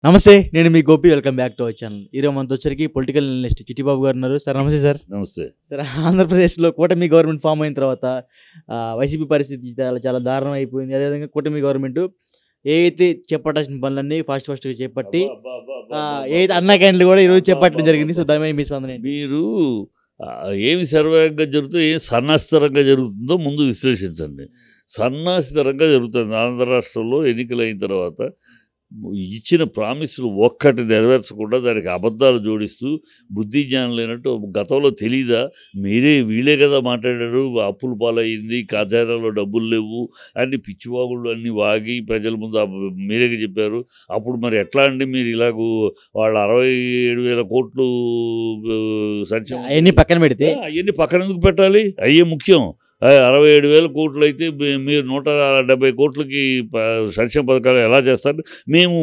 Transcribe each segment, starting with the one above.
నమస్తే. నేను మీ Gopi. Welcome back to our channel. ఈరోజు మనతో వచ్చరికి పొలిటికల్ అనలిస్ట్ చిట్టిబాబు గారు ఉన్నారు. సార్ నమస్తే సార్. నమస్తే. సార్, ఆంధ్రప్రదేశ్లో కూటమి గవర్నమెంట్ ఫామ్ అయిన తర్వాత వైసీపీ పరిస్థితి చాలా చాలా దారుణం అయిపోయింది. అదేవిధంగా కూటమి గవర్నమెంట్ ఏదైతే చేపట్టాల్సిన పనులన్నీ ఫాస్ట్గా చేపట్టి ఏదైతే అన్నా క్యాంటీన్లు కూడా ఈరోజు చేపట్టడం జరిగింది. సో దాని మీద మీ స్పందన ఏంటి? మీరు ఏమి సర్వేగంగా జరుగుతుందో ఏం సన్నాసితరంగా జరుగుతుందో ముందు విశ్లేషించండి. సన్నాసితరంగా జరుగుతుంది. ఆంధ్ర రాష్ట్రంలో ఎన్నికలు అయిన తర్వాత ఇచ్చిన ప్రామిసులు ఒక్కటి నెరవేర్చకుండా దానికి అబద్ధాలు జోడిస్తూ బుద్ధి జ్ఞానం లేనట్టు గతంలో తెలీదా, వీళ్ళే కదా మాట్లాడారు, అప్పుల పాలయ్యింది, ఖజానాలో డబ్బులు లేవు అన్ని పిచ్చివాగుళ్ళు అన్నీ వాగి ప్రజల ముందు మీరే చెప్పారు. అప్పుడు మరి ఎట్లా అండి మీరు ఇలాగూ వాళ్ళ 67,000 కోట్లు సంక్షేమం అవన్నీ పక్కన పెడితే అవన్నీ పక్కన ఎందుకు పెట్టాలి? అయ్యే ముఖ్యం. 67,000 కోట్లు అయితే మీరు 170 కోట్లకి సంక్షేమ పథకాలు ఎలా చేస్తారు? మేము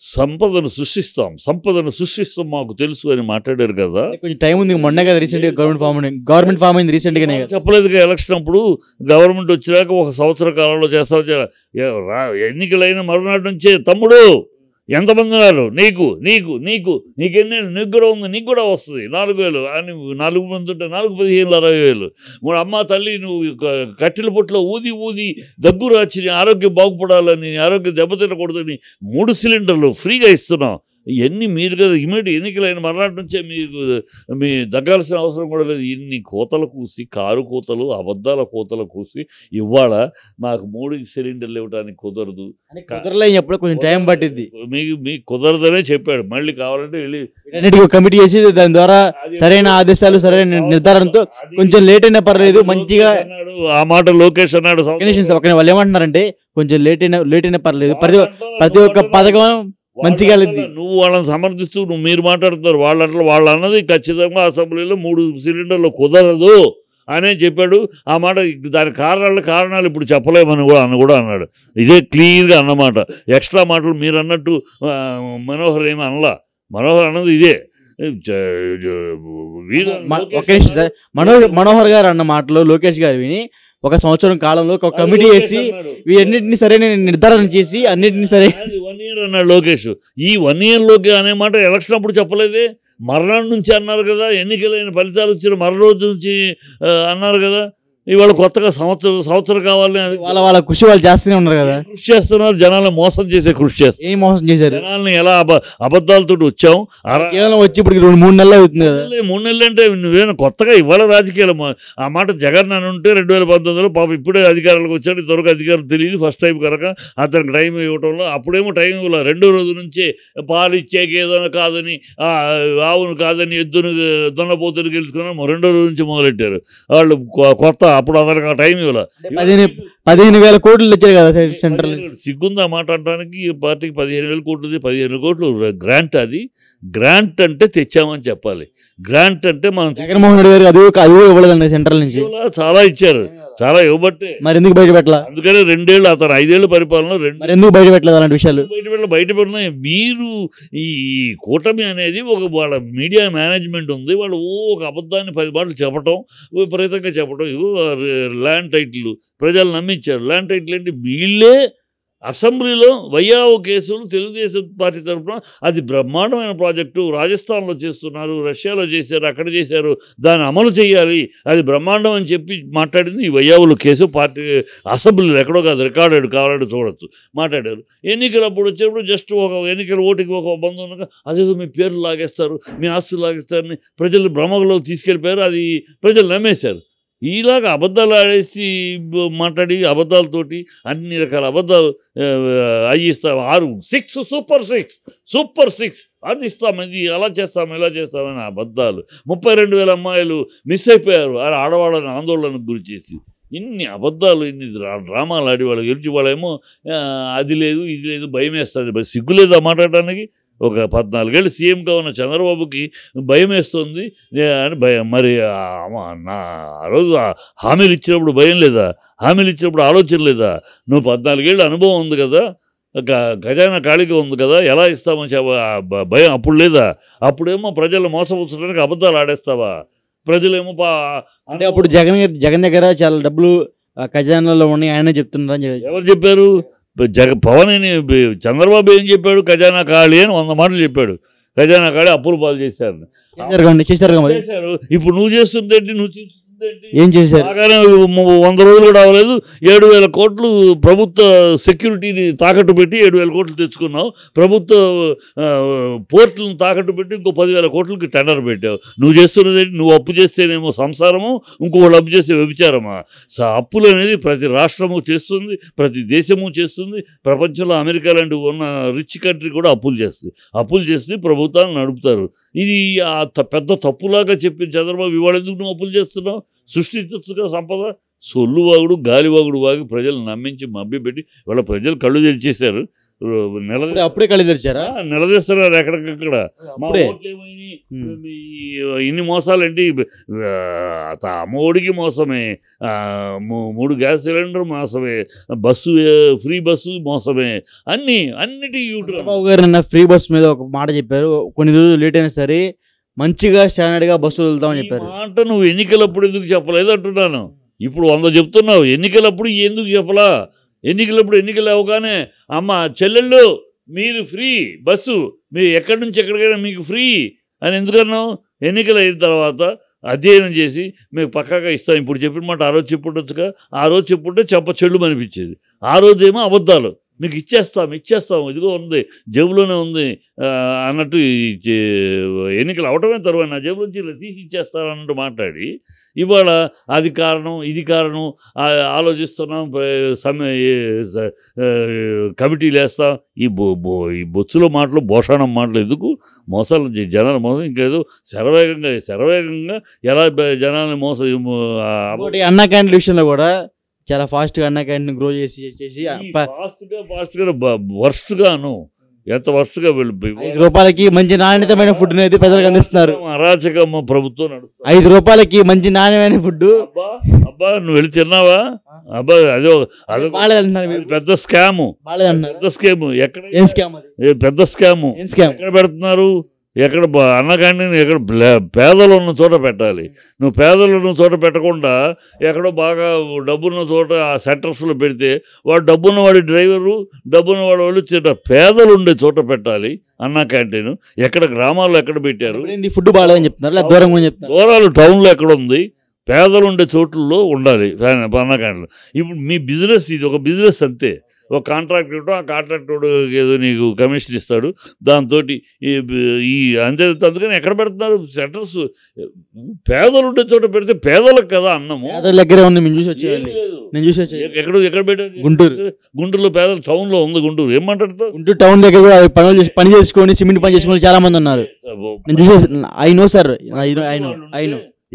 సంపదను సృష్టిస్తాం మాకు తెలుసు అని మాట్లాడారు కదా. కొంచెం టైం ఉంది. మొన్న కదా రీసెంట్గా గవర్నమెంట్ ఫామ్ అయింది రీసెంట్గానే. చెప్పలేదుగా ఎలక్షన్ అప్పుడు. గవర్నమెంట్ వచ్చినాక 1 సంవత్సర కాలంలో చేస్తాం. ఎన్నికలైన మరునాటి నుంచే తమ్ముడు ఎంతమంది ఉన్నారు, నీకెన్ని, నీకు కూడా ఉంది, నీకు కూడా వస్తుంది 4,000 అని 4 మంది ఉంటే 4 15 60,000. మూడు అమ్మ తల్లి నువ్వు కట్టెల పొట్లో ఊది దగ్గు రాచి ఆరోగ్యం బాగుపడాలని, ఆరోగ్యం దెబ్బతినకూడదని 3 సిలిండర్లు ఫ్రీగా ఇస్తున్నాం. ఇవన్నీ మీరు కదా ఇమీడియట్ ఎన్నికలైన మర్నాటి నుంచే మీ దగ్గాల్సిన అవసరం కూడా లేదు. ఇన్ని కోతలు కూసి, కారు కోతలు, అబద్ధాల కోతలు కూసి ఇవాళ నాకు 3 సిలిండర్లు ఇవ్వడానికి కుదరదు, ఎప్పుడు కొంచెం టైం పట్టింది, మీకు కుదరదనే చెప్పాడు. మళ్ళీ కావాలంటే వెళ్ళి కమిటీ చేసి దాని ద్వారా సరైన ఆదేశాలు, సరైన నిర్ధారణతో కొంచెం లేట్ అయినా పర్లేదు మంచిగా అన్నాడు. ఆ మాట లోకేష్ అన్నాడు. వాళ్ళు ఏమంటున్నారంటే కొంచెం లేట్ అయినా పర్లేదు, ప్రతి ఒక్క పథకం మంచిగా నువ్వు వాళ్ళని సమర్థిస్తూ మీరు మాట్లాడుతున్నారు. వాళ్ళు అన్నది ఖచ్చితంగా అసెంబ్లీలో 3 సిలిండర్లు కుదరదు అనే చెప్పాడు. ఆ మాట దాని కారణాలు ఇప్పుడు చెప్పలేమని కూడా అన్నాడు. ఇదే క్లియర్గా అన్నమాట. ఎక్స్ట్రా మాటలు మీరు అన్నట్టు మనోహర్ ఏమి అనలా. మనోహర్ అన్నది ఇదే. మనోహర్ గారు అన్న మాటలు లోకేష్ గారు విని 1 సంవత్సరం కాలంలో ఒక కమిటీ వేసి వీటన్నిటిని సరైన నిర్ధారణ చేసి అన్నింటినీ సరే 1 ఇయర్ అన్నాడు లోకేష్. ఈ 1 ఇయర్లోకి అనే మాట ఎలక్షన్ అప్పుడు చెప్పలేదే. మర్నాడు నుంచి అన్నారు కదా. ఎన్నికలైన ఫలితాలు వచ్చిన మరోజు నుంచి అన్నారు కదా. ఇవాళ కొత్తగా సంవత్సరం కావాలని వాళ్ళ కృషి వాళ్ళు చేస్తూనే ఉన్నారు కదా. కృషి చేస్తున్నారు. జనాలను మోసం చేసే కృషి చేస్తారు. ఏం మోసం చేశారు? జనాలని ఎలా అబద్ధాలతో వచ్చాం. కేవలం వచ్చి ఇప్పుడు 2-3 నెలలు అవుతుంది కదా. 3 నెలలు అంటే నువ్వేనా కొత్తగా ఇవాళ రాజకీయాలు ఆ మాట జగన్ అని ఉంటే 2019లో పాప ఇప్పుడే అధికారులకు వచ్చాడు. ఇంతవరకు అధికారులు తెలియదు. ఫస్ట్ టైం కనుక అతనికి టైం ఇవ్వటంలో అప్పుడేమో టైం ఇవ్వాలి. 2వ రోజు నుంచే పాలు ఇచ్చాక ఏదైనా కాదని, ఆవును కాదని, ఎద్దును దొన్నపోతుని గెలుచుకున్నాం. 2వ రోజు నుంచి మొదలెట్టారు వాళ్ళు కొత్త. అప్పుడు అతనికి ఆ టైం ఇవ్వాలి. 15,000 కోట్లు తెచ్చారు కదా సెంట్రల్. సిగ్గుందా మాట అనడానికి? పార్టీకి 15,000 కోట్లు, 15 కోట్లు గ్రాంట్. అది గ్రాంట్ అంటే తెచ్చామని చెప్పాలి. గ్రాంట్ అంటే మనం జగన్మోహన్ రెడ్డి గారు అది ఇవ్వలేదండి సెంట్రల్ నుంచి. చాలా ఇచ్చారు, చాలా ఇవ్వబట్టే. మరి ఎందుకు బయట పెట్టాల? అందుకనే 2 ఏళ్ళు అతను 5 ఏళ్ళ పరిపాలన ఎందుకు బయట పెట్టలేదు అలాంటి విషయాలు? బయట పెట్టినాయి. మీరు ఈ కూటమి అనేది వాళ్ళ మీడియా మేనేజ్మెంట్ ఉంది. వాళ్ళు ఒక అబద్ధాన్ని 10 మాటలు చెప్పటం, విపరీతంగా చెప్పటం. ల్యాండ్ టైటిల్ ప్రజలు నమ్మించారు. ల్యాండ్ టైటిల్ అంటే వీళ్ళే అసెంబ్లీలో వయ్యావు కేసులు తెలుగుదేశం పార్టీ తరఫున అది బ్రహ్మాండమైన ప్రాజెక్టు రాజస్థాన్లో చేస్తున్నారు, రష్యాలో చేశారు, అక్కడ చేశారు, దాన్ని అమలు చేయాలి, అది బ్రహ్మాండం అని చెప్పి మాట్లాడింది ఈ వయ్యావుల కేసు. పార్టీ అసెంబ్లీలో ఎక్కడో కాదు, రికార్డెడ్ కావాలంటే చూడొచ్చు, మాట్లాడారు. ఎన్నికలు అప్పుడు వచ్చేప్పుడు జస్ట్ ఒక ఎన్నికల ఓటుకి ఒక బంధం ఉండగా అదేదో మీ పేర్లు లాగేస్తారు, మీ ఆస్తులు లాగేస్తారని ప్రజలు భ్రమలో తీసుకెళ్ళిపోయారు. అది ప్రజలు నమ్మేశారు. ఇలాగ అబద్ధాలు ఆడేసి మాట్లాడి అబద్ధాలతోటి అన్ని రకాల అబద్ధాలు అవి ఇస్తాం. 6 సూపర్ 6 అది ఇస్తామది, అలా చేస్తాము, ఇలా చేస్తామని అబద్ధాలు. 32,000 అమ్మాయిలు మిస్ అయిపోయారు ఆడవాళ్ళని ఆందోళనకు గురి చేసి. ఇన్ని అబద్ధాలు, ఇన్ని డ్రామాలు ఆడి వాళ్ళు గెలిచి వాళ్ళేమో అది లేదు ఇది లేదు, భయం వేస్తుంది. సిగ్గులేదు ఆ మాట్లాడటానికి. ఒక 14 ఏళ్ళు సీఎంగా ఉన్న చంద్రబాబుకి భయం వేస్తుంది అని మరి ఆ రోజు హామీలు ఇచ్చినప్పుడు భయం లేదా? హామీలు ఇచ్చినప్పుడు ఆలోచన లేదా? నువ్వు 14 ఏళ్ళు అనుభవం ఉంది కదా, ఖజానా ఖాళీగా ఉంది కదా, ఎలా ఇస్తామని భయం అప్పుడు లేదా? అప్పుడేమో ప్రజలు మోసపుచ్చడానికి అబద్ధాలు ఆడేస్తావా? ప్రజలేమో అంటే అప్పుడు జగన్ దగ్గర చాలా డబ్బులు ఖజానాలో ఉన్నాయి ఆయన చెప్తున్నారని. ఎవరు చెప్పారు? పవన్ అని చంద్రబాబు ఏం చెప్పాడు? ఖజానా ఖాళీ అని 100 మాటలు చెప్పాడు. ఖజానా ఖాళీ, అప్పులు పాలు చేశారు. చేశారు. ఇప్పుడు నువ్వు చేస్తుందేంటి? నువ్వు చేస్తుందేంటి? ఏం చేశారు? బాగానే 100 రోజులు కూడా అవ్వలేదు. 7,000 కోట్లు ప్రభుత్వ సెక్యూరిటీని తాకట్టు పెట్టి 7,000 కోట్లు తెచ్చుకున్నావు. ప్రభుత్వ పోర్టులను తాకట్టు పెట్టి ఇంకో 10,000 కోట్లకి టెండర్ పెట్టావు. నువ్వు చేస్తున్నదేంటి? నువ్వు అప్పు చేస్తేనేమో సంసారము, ఇంకోళ్ళు అప్పు చేస్తే వ్యభిచారమా? అప్పులు అనేది ప్రతి రాష్ట్రము చేస్తుంది, ప్రతి దేశము చేస్తుంది. ప్రపంచంలో అమెరికా లాంటి ఉన్న రిచ్ కంట్రీ కూడా అప్పులు చేస్తుంది. అప్పులు చేస్తే ప్రభుత్వాన్ని నడుపుతారు. ఇది పెద్ద తప్పులాగా చెప్పిన చంద్రబాబు ఇవాళ ఎందుకు నువ్వు అప్పులు చేస్తున్నావు? సృష్టించచ్చుగా సంపద. సొల్లువాగుడు, గాలివాగుడు వాగి ప్రజలు నమ్మించి మభ్యపెట్టి వాళ్ళ ప్రజలు కళ్ళు తెరిచేశారు. అప్పుడే కళ్ళు తెరిచారా? నిలదీస్తున్నారు ఎక్కడికక్కడ. మా ఓట్లు ఏమైనాయి? ఇన్ని మోసాలేంటి? అమ్మఒడికి మోసమే, 3 గ్యాస్ సిలిండర్ మోసమే, బస్సు ఫ్రీ బస్సు మోసమే, అన్నిటి చంద్రబాబు గారు నిన్న ఫ్రీ బస్ మీద ఒక మాట చెప్పారు. కొన్ని రోజులు లేట్ అయినా సరే మంచిగా స్టాండర్డ్గా బస్సులు వెళ్తామని చెప్పారు. మాట నువ్వు ఎన్నికలప్పుడు ఎందుకు చెప్పలేదు అంటున్నాను. ఇప్పుడు 100 చెప్తున్నావు, ఎన్నికలప్పుడు ఎందుకు చెప్పలా? ఎన్నికలు అవగానే అమ్మ చెల్లెళ్ళు మీరు ఫ్రీ బస్సు, మీరు ఎక్కడి నుంచి ఎక్కడికైనా మీకు ఫ్రీ అని ఎందుకన్నావు? ఎన్నికలు అయిన తర్వాత అధ్యయనం చేసి మీకు పక్కాగా ఇస్తాం. ఇప్పుడు చెప్పిన మాట ఆ రోజు చెప్పుండొచ్చుగా. ఆ రోజు చెప్పుంటే చెల్లు అనిపించేది. ఆ రోజేమో అబద్ధాలు. మీకు ఇచ్చేస్తాం ఇదిగో ఉంది, జేబులోనే ఉంది అన్నట్టు ఎన్నికలు అవటమే తర్వాత నా జేబులోంచి ఇలా తీసి ఇచ్చేస్తాను అన్నట్టు మాట్లాడి ఇవాళ అది కారణం ఇది కారణం ఆలోచిస్తున్నాం, కమిటీలు వేస్తాం. ఈ బొచ్చులో మాటలు, భోషాణం మాటలు ఎందుకు? మోసాలు జనాలు మోసం ఇంకేదో శరవేగంగా ఎలా జనాన్ని మోసం. అన్నా క్యాంటీన్ విషయంలో కూడా చాలా ఫాస్ట్గా అన్నా క్యాంటీన్ గ్రో చేసి ఫాస్ట్గా వర్స్ట్గాను ఎంత వర్స్ట్గా వెళ్ళిపోయి 5 రూపాయలకి మంచి నాణ్యతమైన ఫుడ్ అయితే ప్రజలకు అందిస్తున్నారు. అరాచకమ్మ ప్రభుత్వం నడుస్తుంది. 5 రూపాయలకి మంచి నాణ్యమైన ఫుడ్. అబ్బా నువ్వు వెళ్ళి తిన్నావా? అబ్బా అదే పెద్ద స్కాము. పెద్ద స్కాము ఎక్కడ పెడుతున్నారు? ఎక్కడ అన్న క్యాంటీన్ ఎక్కడ పేదలు ఉన్న చోట పెట్టాలి. నువ్వు పేదలు ఉన్న చోట పెట్టకుండా ఎక్కడో బాగా డబ్బున్న చోట ఆ సెంటర్స్లో పెడితే వాడు డబ్బున్నవాడి డ్రైవరు, డబ్బున్నవాడు వాళ్ళు పేదలు ఉండే చోట పెట్టాలి అన్న క్యాంటీన్. ఎక్కడ గ్రామాల్లో ఎక్కడ పెట్టారు? ఫుడ్ బాగాలేదని చెప్తున్నారు, దూరాలు టౌన్లో ఎక్కడ ఉంది? పేదలు ఉండే చోట్లలో ఉండాలి అన్న క్యాంటీన్. ఇప్పుడు మీ బిజినెస్ ఇది ఒక బిజినెస్ అంతే. ఒక కాంట్రాక్ట్ ఇవ్వడం, ఆ కాంట్రాక్టర్ ఏదో నీకు కమిషన్ ఇస్తాడు, దాంతో ఈ అంతే. అందుకని ఎక్కడ పెడుతున్నారు సెంటర్స్? పేదలు ఉండే చోట పెడితే పేదలకు కదా అన్నము. ఎక్కడ పెట్టారు? గుంటూరులో పేదలు టౌన్లో ఉంది. గుంటూరు ఏం మాట్లాడుతావు? గుంటూరు టౌన్ దగ్గర పని చేసుకొని సిమెంట్ పని చేసుకొని చాలా మంది ఉన్నారు.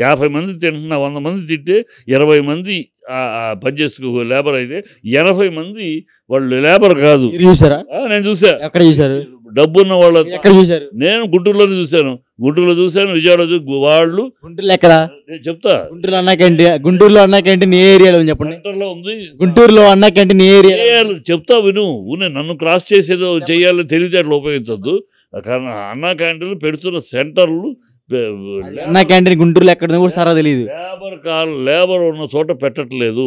50 మంది తింటున్నా, 100 మంది తింటే 20 మంది పని చేసుకో లేబర్ అయితే 80 మంది వాళ్ళు లేబర్ కాదు. నేను చూసా. ఎక్కడ చూసారు? డబ్బున్న వాళ్ళు ఎక్కడ చూసారు? నేను గుంటూరులోనే చూశాను, విజయవాడ వాళ్ళు. గుంటూరులో ఎక్కడ? నేను చెప్తా. గుంటూరులో అన్నా క్యాంటీన్ ఏ ఏరియాలో చెప్పండి. సెంటర్లో ఉంది. గుంటూరులో అన్నా క్యాంటీన్ ఏ ఏరియా? చెప్తా విను. నన్ను క్రాస్ చేసేదో చెయ్యాలో తెలివితేటలు ఉపయోగించద్దు. కానీ అన్నా క్యాంటీన్లు పెడుతున్న సెంటర్లు అన్నా క్యాంటీన్ గుంటూరులో ఎక్కడ కూడా సారా తెలియదు. లేబర్ ఉన్న చోట పెట్టట్లేదు.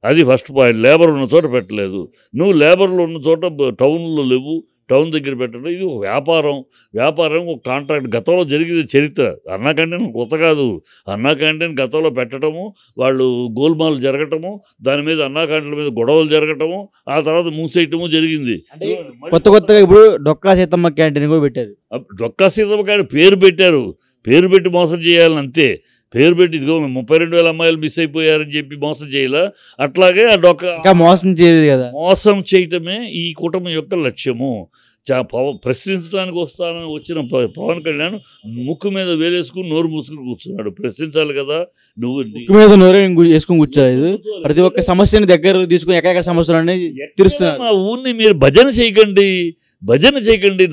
అది ఫస్ట్ పాయింట్. లేబర్ ఉన్న చోట పెట్టలేదు. నువ్వు లేబర్లు ఉన్న చోట టౌన్లో లేవు, టౌన్ దగ్గర పెట్టడం. ఇది ఒక వ్యాపారం ఒక కాంట్రాక్ట్. గతంలో జరిగింది చరిత్ర. అన్నా క్యాంటీన్ కొత్త కాదు. అన్నా క్యాంటీన్ గతంలో పెట్టడము, వాళ్ళు గోల్మాలు జరగటము, దాని మీద అన్నా క్యాంటీన్ల మీద గొడవలు జరగటము, ఆ తర్వాత మూసేయటము జరిగింది. కొత్తగా ఇప్పుడు డొక్కా సీతమ్మ క్యాంటీన్ కూడా పెట్టారు. డొక్కా సీతమ్మ క్యాంటీన్ పేరు పెట్టారు, పేరు పెట్టి మోసం చేయాలని అంతే. పేరు పెట్టి ఇదిగో 32,000 అమ్మాయిలు మిస్ అయిపోయారని చెప్పి మోసం చేయాల. అట్లాగే ఆ డొక్క మోసం చేయలేదు కదా. మోసం చేయటమే ఈ కూటమి యొక్క లక్ష్యము. ప్రశ్నించడానికి వచ్చిన పవన్ కళ్యాణ్ ముక్కు మీద వేలేసుకుని నోరు మూసుకుని కూర్చున్నాడు. ప్రశ్నించాలి కదా. నువ్వు ముక్కు మీద నోరు వేసుకుని కూర్చోలేదు. ప్రతి ఒక్క సమస్యని దగ్గర తీసుకుని ఎక్కడెక్కడ సమస్యలు అనేది తీరుస్తున్నారు. మా ఊరిని మీరు భజన చేయకండి,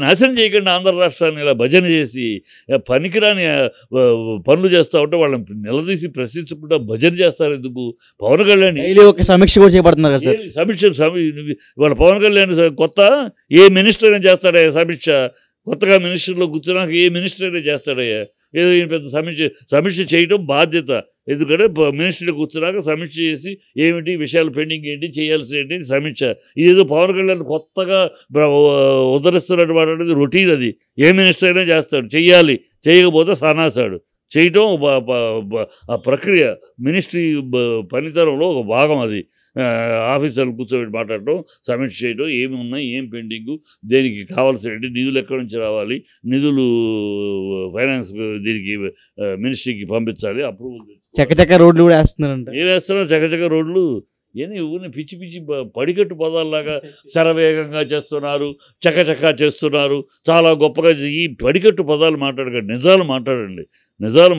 నాశనం చేయకండి. ఆంధ్ర రాష్ట్రాన్ని ఇలా భజన చేసి పనికిరాని పనులు చేస్తూ ఉంటే వాళ్ళని నిలదీసి ప్రశ్నించకుండా భజన చేస్తారు ఎందుకు? పవన్ కళ్యాణ్ ఒక సమీక్ష కూడా చేపడుతున్నారు కదా సార్. సమీక్ష వాళ్ళ పవన్ కళ్యాణ్ కొత్త ఏ మినిస్టర్ అయినా చేస్తాడయ్యా సమీక్ష? కొత్తగా మినిస్టర్లో కూర్చున్నాక ఏ మినిస్టర్ అయినా చేస్తాడయ్యా? ఏదో ఈయన పెద్ద సమీక్ష చేయడం బాధ్యత. ఎందుకంటే మినిస్ట్రీలో కూర్చున్నాక సమీక్ష చేసి ఏమిటి విషయాలు పెండింగ్ ఏంటి చేయాల్సి ఏంటి సమీక్ష. ఇదేదో పవన్ కళ్యాణ్ కొత్తగా ఉద్ధరిస్తున్నట్టు వాడు అనేది రొటీన్. అది ఏ మినిస్టర్ అయినా చేస్తాడు, చెయ్యాలి, చేయకపోతే సన్నాసాడు. చేయటం ఆ ప్రక్రియ మినిస్ట్రీ పనితనంలో ఒక భాగం అది. ఆఫీసర్లు కూర్చోబెట్టి మాట్లాడటం, సమీక్ష చేయడం, ఏమి ఉన్నాయి, ఏం పెండింగు, దేనికి కావాల్సిన నిధులు ఎక్కడి నుంచి రావాలి, నిధులు ఫైనాన్స్ దీనికి మినిస్ట్రీకి పంపించాలి, అప్రూవల్ చక్కచక్క రోడ్లు కూడా వేస్తున్నారంట. ఏం వేస్తున్నారు చకచక రోడ్లు. ఏమి ఊరిని పిచ్చి పిచ్చి పడికట్టు పదాల్లాగా శరవేగంగా చేస్తున్నారు, చకచకా చేస్తున్నారు, చాలా గొప్పగా. ఈ పడికట్టు పదాలు మాట్లాడకండి, నిజాలు మాట్లాడండి. నిజాలు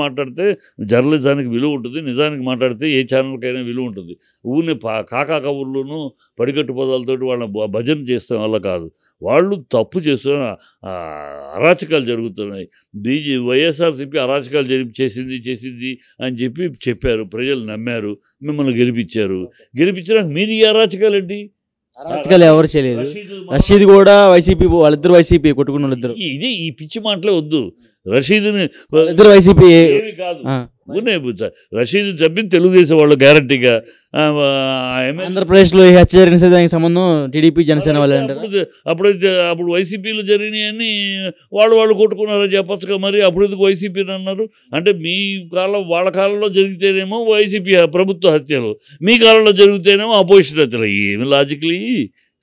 మాట్లాడితే జర్నలిజానికి విలువ ఉంటుంది. నిజానికి మాట్లాడితే ఏ ఛానల్కైనా విలువ ఉంటుంది. ఊరిని కాకా కబుర్లను పడికట్టు పదాలతోటి వాళ్ళని భజన చేస్తాం వల్ల కాదు. వాళ్ళు తప్పు చేస్తున్న అరాచకాలు జరుగుతున్నాయి. వైఎస్ఆర్సీపీ అరాచకాలు చేసింది అని చెప్పారు. ప్రజలు నమ్మారు, మిమ్మల్ని గెలిపించాక మీరు ఈ అరాచకాలు ఏంటి? అరాచకాలు ఎవరు చేయలేదు. రషీద్ కూడా వైసీపీ, వాళ్ళిద్దరు వైసీపీ కొట్టుకున్న వాళ్ళిద్దరు. ఇది ఈ పిచ్చి మాటలే వద్దు. రషీద్ని ఇద్దరు వైసీపీ ఏమి కాదు. రషీద్ చంపింది తెలుగుదేశం వాళ్ళు గ్యారంటీగా. ఆంధ్రప్రదేశ్లో హత్య జరిగిన దానికి సంబంధం టీడీపీ జనసేన వాళ్ళు అంటారు. అప్పుడు వైసీపీలో జరిగినాయని వాళ్ళు కొట్టుకున్నారని చెప్పచ్చుగా. మరి అప్పుడు ఎందుకు వైసీపీని అన్నారు? అంటే మీ వాళ్ళ కాలంలో జరిగితేనేమో వైసీపీ ప్రభుత్వ హత్యలు, మీ కాలంలో జరిగితేనేమో అపోజిషన్ హత్యలు. ఏమి లాజిక్లీ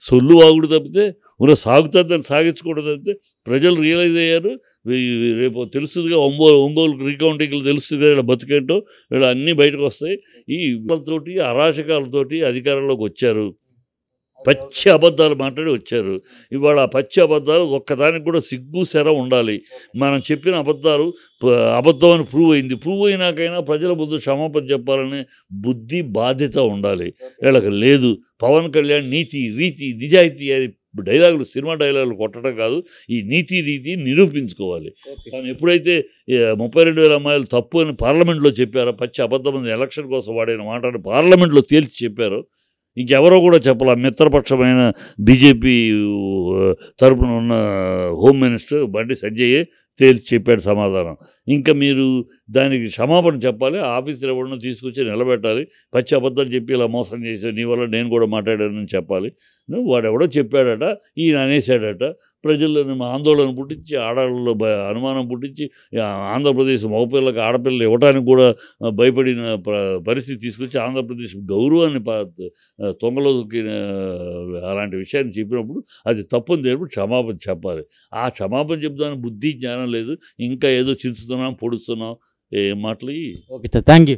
సొల్లు వాగుడు తప్పితే సాగుతుందని సాగించకూడదు తప్పితే ప్రజలు రియలైజ్ అయ్యారు. రేపు తెలుస్తుందిగా, ఒంగోలు రీకౌంటింగ్లు తెలుస్తుంది ఇలా బతికేంటో, ఇలా అన్నీ బయటకు వస్తాయి. ఈ తోటి అరాచకాలతోటి అధికారంలోకి వచ్చారు, పచ్చి అబద్ధాలు మాట్లాడి వచ్చారు. ఇవాళ ఆ పచ్చి అబద్ధాలు ఒక్కదానికి కూడా సిగ్గు శర ఉండాలి. మనం చెప్పిన అబద్ధాలు అబద్ధం అని ప్రూవ్ అయినాకైనా ప్రజల ముందు క్షమాపణ చెప్పాలనే బుద్ధి బాధ్యత ఉండాలి. వీళ్ళకి లేదు. పవన్ కళ్యాణ్ నీతి రీతి నిజాయితీ అని డైలాగులు, సినిమా డైలాగులు కొట్టడం కాదు, ఈ నీతి రీతి నిరూపించుకోవాలి. కానీ ఎప్పుడైతే 32,000 అమ్మాయిలు తప్పు అని పార్లమెంట్లో చెప్పారో, పచ్చి అబద్ధం ఎలక్షన్ కోసం వాడిన మాటని పార్లమెంట్లో తేల్చి చెప్పారో, ఇంకెవరో కూడా చెప్పాల. మిత్రపక్షమైన బీజేపీ తరపున ఉన్న హోమ్ మినిస్టర్ బండి సంజయ్ తేల్చి చెప్పాడు సమాధానం. ఇంకా మీరు దానికి క్షమాపణ చెప్పాలి. ఆఫీసులో ఎవరినో తీసుకొచ్చి నిలబెట్టాలి. పచ్చి అబద్ధాలు చెప్పి ఇలా మోసం చేసే నీ వల్ల నేను కూడా మాట్లాడానని చెప్పాలి. వాడెవడో చెప్పాడట, ఈయన అనేసాడట, ప్రజలను ఆందోళన పుట్టించి, ఆడవాళ్ళలో అనుమానం పుట్టించి, ఆంధ్రప్రదేశ్ మగపిల్లలకు ఆడపిల్లలు ఇవ్వడానికి కూడా భయపడిన పరిస్థితి తీసుకొచ్చి ఆంధ్రప్రదేశ్ గౌరవాన్ని తొంగలో అలాంటి విషయాన్ని చెప్పినప్పుడు అది తప్పని తెలిపి క్షమాపణ చెప్పాలి. ఆ క్షమాపణ చెప్తాను బుద్ధి జ్ఞానం లేదు. ఇంకా ఏదో చించుతున్నాం, పొడుస్తున్నాం, ఏ మాటలు. Okay sir, thank you.